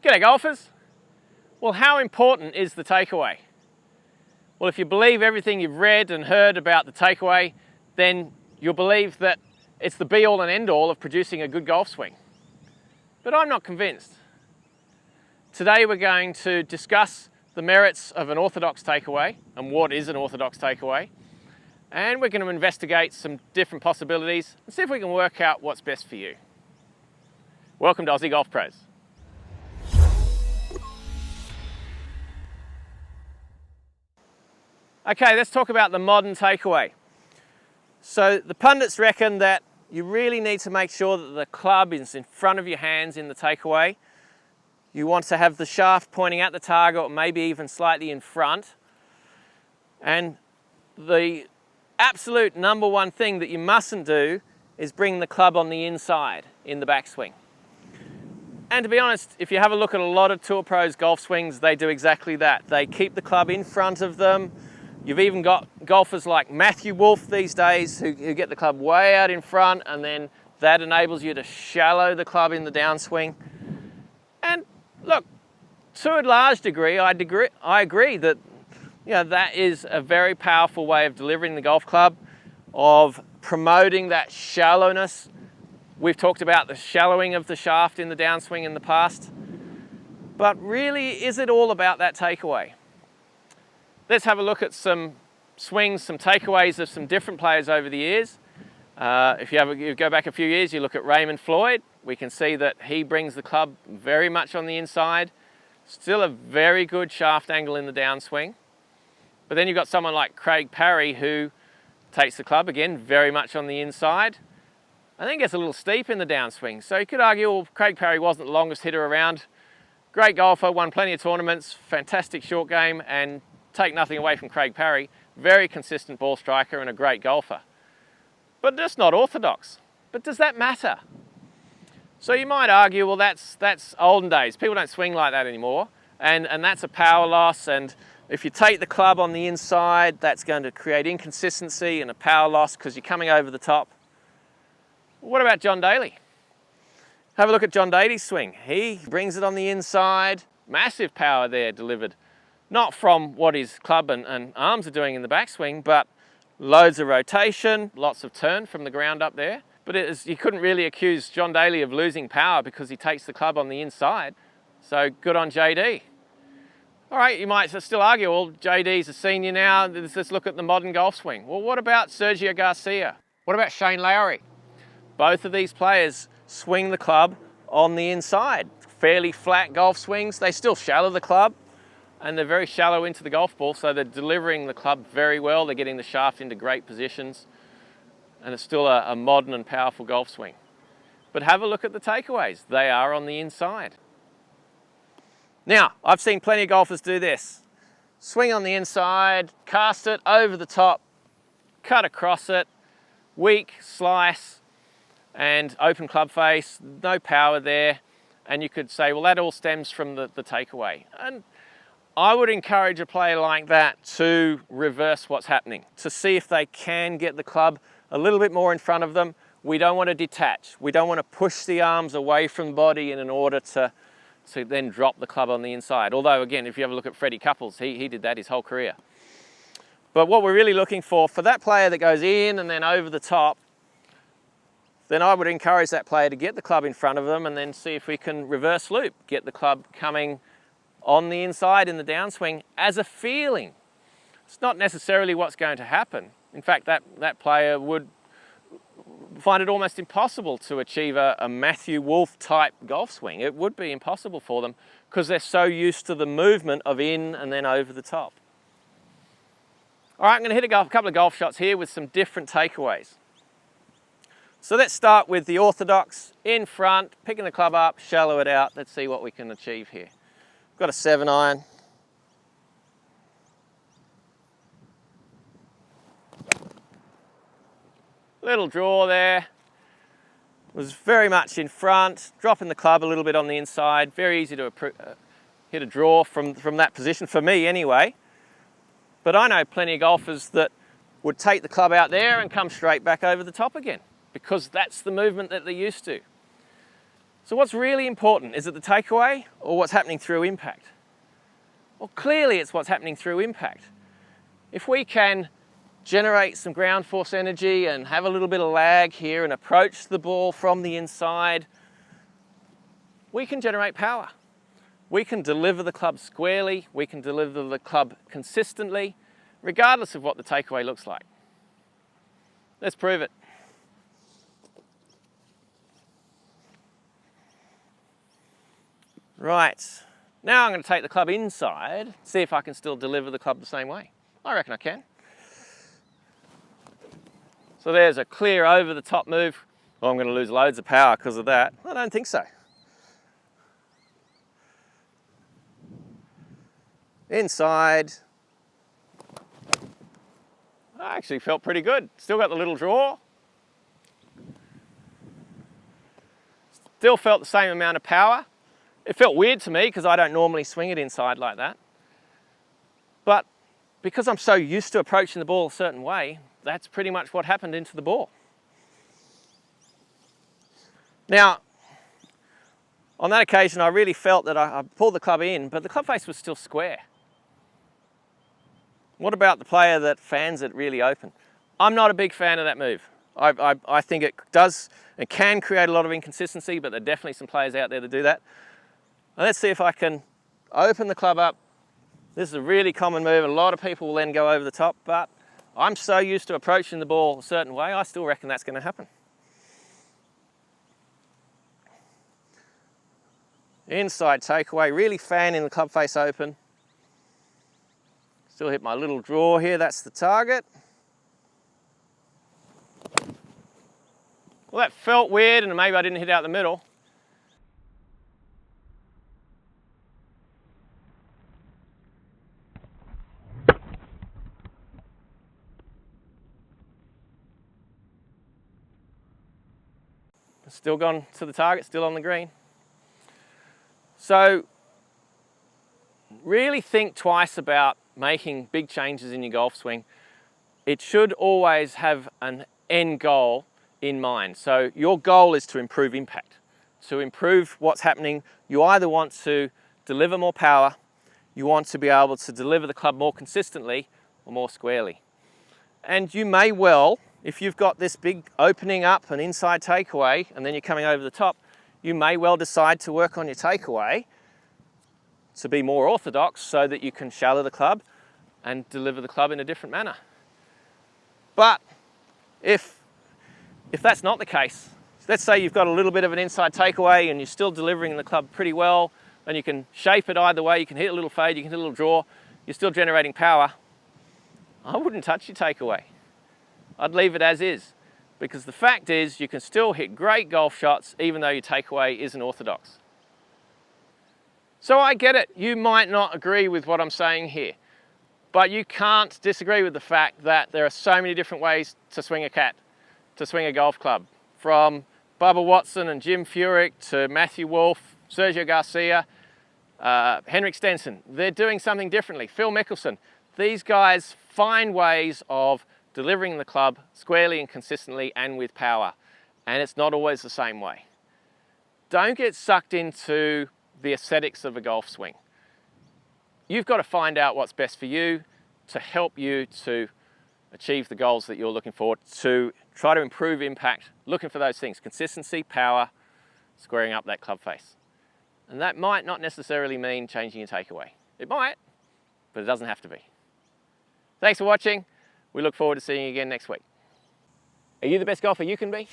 G'day golfers. Well, how important is the takeaway? Well, if you believe everything you've read and heard about the takeaway, then you'll believe that it's the be-all and end-all of producing a good golf swing. But I'm not convinced. Today we're going to discuss the merits of an orthodox takeaway and what is an orthodox takeaway. And we're going to investigate some different possibilities and see if we can work out what's best for you. Welcome to Aussie Golf Pros. Okay, let's talk about the modern takeaway. So the pundits reckon that you really need to make sure that the club is in front of your hands in the takeaway. You want to have the shaft pointing at the target or maybe even slightly in front. And the absolute number one thing that you mustn't do is bring the club on the inside in the backswing. And to be honest, if you have a look at a lot of tour pros golf swings, they do exactly that. They keep the club in front of them. You've even got golfers like Matthew Wolff these days who get the club way out in front, and then that enables you to shallow the club in the downswing. And look, to a large degree, I agree that that is a very powerful way of delivering the golf club, of promoting that shallowness. We've talked about the shallowing of the shaft in the downswing in the past. But really, is it all about that takeaway? Let's have a look at some swings, some takeaways of some different players over the years. If you go back a few years, you look at Raymond Floyd, we can see that he brings the club very much on the inside. Still a very good shaft angle in the downswing. But then you've got someone like Craig Parry who takes the club, again, very much on the inside. I think gets a little steep in the downswing. So you could argue, well, Craig Parry wasn't the longest hitter around. Great golfer, won plenty of tournaments, fantastic short game, and take nothing away from Craig Parry, very consistent ball striker and a great golfer. But just not orthodox. But does that matter? So you might argue, well, that's olden days. People don't swing like that anymore. And that's a power loss. And if you take the club on the inside, that's going to create inconsistency and a power loss because you're coming over the top. What about John Daly? Have a look at John Daly's swing. He brings it on the inside. Massive power there delivered. Not from what his club and arms are doing in the backswing, but loads of rotation, lots of turn from the ground up there. But you couldn't really accuse John Daly of losing power because he takes the club on the inside. So good on JD. All right, you might still argue, well, JD's a senior now, let's look at the modern golf swing. Well, what about Sergio Garcia? What about Shane Lowry? Both of these players swing the club on the inside. Fairly flat golf swings, they still shallow the club, and they're very shallow into the golf ball, so they're delivering the club very well. They're getting the shaft into great positions, and it's still a modern and powerful golf swing. But have a look at the takeaways. They are on the inside. Now, I've seen plenty of golfers do this. Swing on the inside, cast it over the top, cut across it, weak slice, and open club face, no power there. And you could say, well, that all stems from the takeaway. And I would encourage a player like that to reverse what's happening, to see if they can get the club a little bit more in front of them. We don't want to detach. We don't want to push the arms away from the body in order to then drop the club on the inside. Although, again, if you have a look at Freddie Couples, he did that his whole career. But what we're really looking for that player that goes in and then over the top, then I would encourage that player to get the club in front of them and then see if we can reverse loop, get the club coming on the inside in the downswing as a feeling. It's not necessarily what's going to happen. In fact, that player would find it almost impossible to achieve a Matthew Wolff type golf swing. It would be impossible for them because they're so used to the movement of in and then over the top. All right, I'm going to hit a couple of golf shots here with some different takeaways. So let's start with the orthodox, in front, picking the club up, shallow it out. Let's see what we can achieve here. Got a 7-iron. Little draw there. Was very much in front, dropping the club a little bit on the inside. Very easy to hit a draw from that position, for me anyway. But I know plenty of golfers that would take the club out there and come straight back over the top again, because that's the movement that they're used to. So what's really important? Is it the takeaway or what's happening through impact? Well, clearly it's what's happening through impact. If we can generate some ground force energy and have a little bit of lag here and approach the ball from the inside, we can generate power. We can deliver the club squarely, we can deliver the club consistently, regardless of what the takeaway looks like. Let's prove it. Right, now I'm going to take the club inside, see if I can still deliver the club the same way. I reckon I can. So there's a clear over the top move. Well, I'm going to lose loads of power because of that. I don't think so. Inside. I actually felt pretty good. Still got the little draw. Still felt the same amount of power. It felt weird to me because I don't normally swing it inside like that. But because I'm so used to approaching the ball a certain way, that's pretty much what happened into the ball. Now, on that occasion, I really felt that I pulled the club in, but the club face was still square. What about the player that fans it really open? I'm not a big fan of that move. I think it does and can create a lot of inconsistency, but there are definitely some players out there that do that. Let's see if I can open the club up. This is a really common move. A lot of people will then go over the top, but I'm so used to approaching the ball a certain way, I still reckon that's going to happen. Inside takeaway, really fanning the club face open. Still hit my little draw here, that's the target. Well, that felt weird and maybe I didn't hit out the middle. Still gone to the target, still on the green. So really think twice about making big changes in your golf swing. It should always have an end goal in mind. So your goal is to improve impact, to improve what's happening. You either want to deliver more power, you want to be able to deliver the club more consistently or more squarely. And you may well, if you've got this big opening up and inside takeaway and then you're coming over the top, you may well decide to work on your takeaway to be more orthodox so that you can shallow the club and deliver the club in a different manner. But if that's not the case, let's say you've got a little bit of an inside takeaway and you're still delivering the club pretty well and you can shape it either way, you can hit a little fade, you can hit a little draw, you're still generating power, I wouldn't touch your takeaway. I'd leave it as is, because the fact is you can still hit great golf shots even though your takeaway isn't orthodox. So I get it, you might not agree with what I'm saying here, but you can't disagree with the fact that there are so many different ways to swing a cat, to swing a golf club. From Bubba Watson and Jim Furyk to Matthew Wolff, Sergio Garcia, Henrik Stenson, they're doing something differently. Phil Mickelson, these guys find ways of delivering the club squarely and consistently and with power. And it's not always the same way. Don't get sucked into the aesthetics of a golf swing. You've got to find out what's best for you to help you to achieve the goals that you're looking for, to try to improve impact, looking for those things: consistency, power, squaring up that club face. And that might not necessarily mean changing your takeaway. It might, but it doesn't have to be. Thanks for watching. We look forward to seeing you again next week. Are you the best golfer you can be?